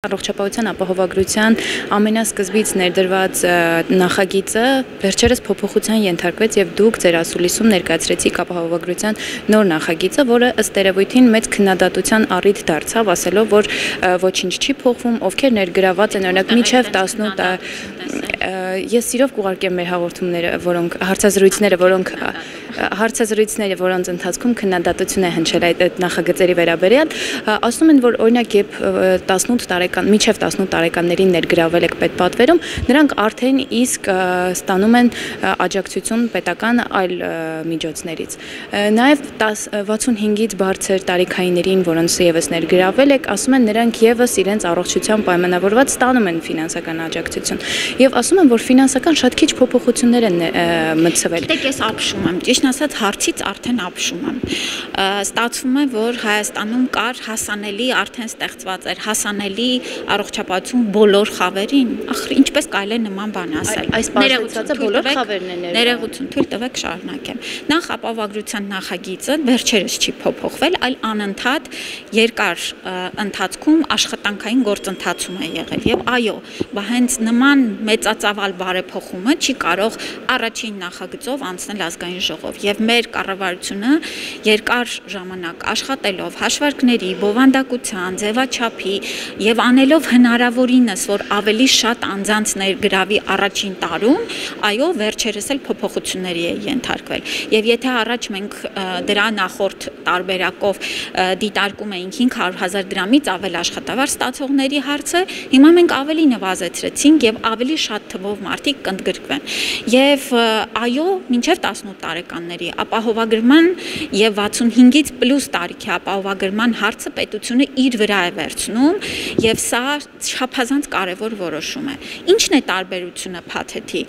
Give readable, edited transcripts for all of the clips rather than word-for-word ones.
Առողջապահության ապահովագրության ամենասկզբից ներդրված նախագիծը վերջերս փոփոխության ենթարկվեց եւ դուք ձեր ասուլիսում ներկայացրեցիք ապահովագրության նոր նախագիծը, որը ըստ երևույթին մեծ քննադատության առիթ դարձավ, ասելով, որ ոչինչ չի փոխվում, ովքեր ներգրաված են օրինակ մինչեւ 18 ես սիրով կուղարկեմ մեր հաղորդումները, որոնք հարցազրույցները, որոնց ընթացքում քննադատություն է հնչել այդ նախագծերի վերաբերյալ, ասում են, որ օրինակ երբ 18 տարեկան մինչև 18 տարեկաններին ներգրավել եք պետպատվերում, նրանք արդեն իսկ ստանում են աջակցություն պետական այլ միջոցներից։ Նաև 65-ից բարձր տարիքայիններին, որոնց եւս ներգրավել եք, ասում են, նրանք եւս իրենց առողջության պայմանավորված ստանում են ֆինանսական աջակցություն։ Եվ ասում են, որ ֆինանսական շատ քիչ փոփոխություններ են մտցվել։ Դեք ես ապշում եմ, ճիշտ ասած հարցից արդեն ապշում եմ։ Ստացվում է, որ Հայաստանում կար հասանելի, արդեն ստեղծված էր հասանելի առողջապահություն բոլոր խավերին, ախր ինչպես կարելի է նման բան ասել։ Այս պարզեցածը բոլոր խավերն են ներողություն, թույլ տվեք շարունակեմ։ Նախ ապահովագրության նախագիծը վերջերս չի փոփոխվել, այլ անընդհատ երկար ընթացքում աշխատանքային գործընթացում է եղել։ Եվ այո, բա հենց նման մեծածավալ բարեփոխումը չի կարող առաջին նախագծով անցնել ազգային ժողով։ Եվ մեր կառավարությունը երկար ժամանակ աշխատելով հաշվարկների, բովանդակության, ձևաչափի եւ անելով հնարավորինս, որ ավելի շատ անձանց ներգրավի առաջին տարում, այո, վերջերս էլ փոփոխությունների է ենթարկվել։ Եվ եթե առաջ մենք դրա նախորդ տարբերակով դիտարկում էինք 500,000 դրամից ավել աշխատավարձ ստացողների հարցը, հիմա մենք ավելի նվազեցրեցինք եւ ավելի շատ թվով մարդիկ կընդգրկվեն։ Եվ այո, մինչև 18 տարեկանների ապահովագրման եւ 65-ից պլյուս տարիքի ապահովագրման հարցը պետությունը իր վրա է վերցնում եւ սա չափազանց կարեւոր որոշում է։ Ինչն է տարբերությունը փաթեթի։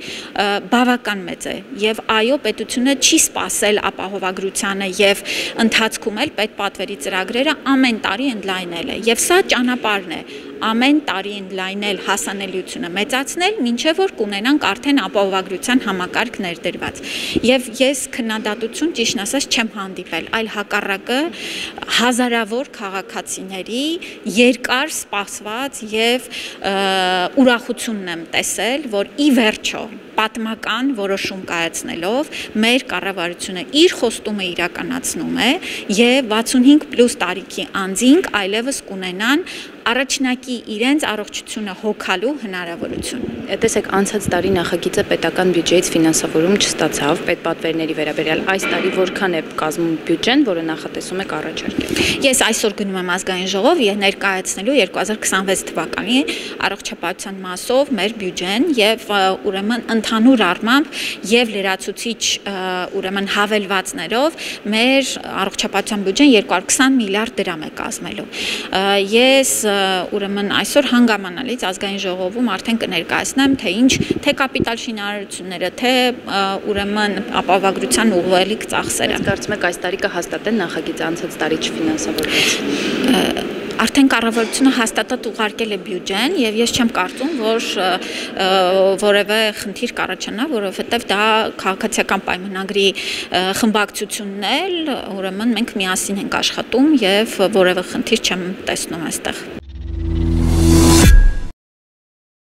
Բավական մեծ է եւ այո, պետությունը չի սպասել ապահովագրությանը եւ ընթացքում էլ պետպատվերի ծրագրերը ամեն տարի ընդլայնել է եւ սա ճանապարհն է ամեն տարի ընդլայնել հասանելիությունը մեծացնել, մինչև որ կունենանք արդեն ապահովագրության համակարգ ներդրված։ Եվ ես քննադատություն ճիշտ ասած չեմ հանդիպել, այլ հակառակը հազարավոր քաղաքացիների երկար սպասված եւ ուրախությունն եմ տեսել, որ ի վերջո պատմական որոշում կայացնելով մեր կառավարությունը իր խոստումը իրականացնում է եւ 65+ տարիքի անձինք այլևս կունենան առաջնակի իրենց առողջությունը հոգալու հնարավորություն։ Տեսեք, անցած տարի նախագիծը պետական բյուջեից ֆինանսավորում չստացավ պետպատվերների վերաբերյալ։ Այս տարի որքան է կազմում բյուջեն, որը նախատեսում եք առաջարկել։ Ես այսօր գնում եմ ազգային ժողով եւ ներկայացնելու 2026 թվականի առողջապահության մասով մեր բյուջեն եւ ուրեմն ընդհանուր առմամբ եւ լրացուցիչ ուրեմն հավելվածներով մեր առողջապահության բյուջեն 220 միլիարդ դրամ է կազմելու։ Ես ուրեմն այսօր հանգամանալից ազգային ժողովում արդեն կներկայացնեմ թե ինչ, թե կապիտալ շինարարությունները, թե ուրեմն ապահովագրության ուղղելիք ծախսերը։ Կարծում եք այս տարի կհաստատեն նախագիծը անցած տարի չֆինանսավորվեց։ Արդեն կառավարությունը հաստատած ուղարկել է բյուջեն եւ ես չեմ կարծում, որ որևէ խնդիր կառաջանա, որովհետեւ դա քաղաքացիական պայմանագրի խմբակցությունն է, ուրեմն մենք միասին ենք աշխատում եւ որևէ խնդիր չեմ տեսնում այստեղ։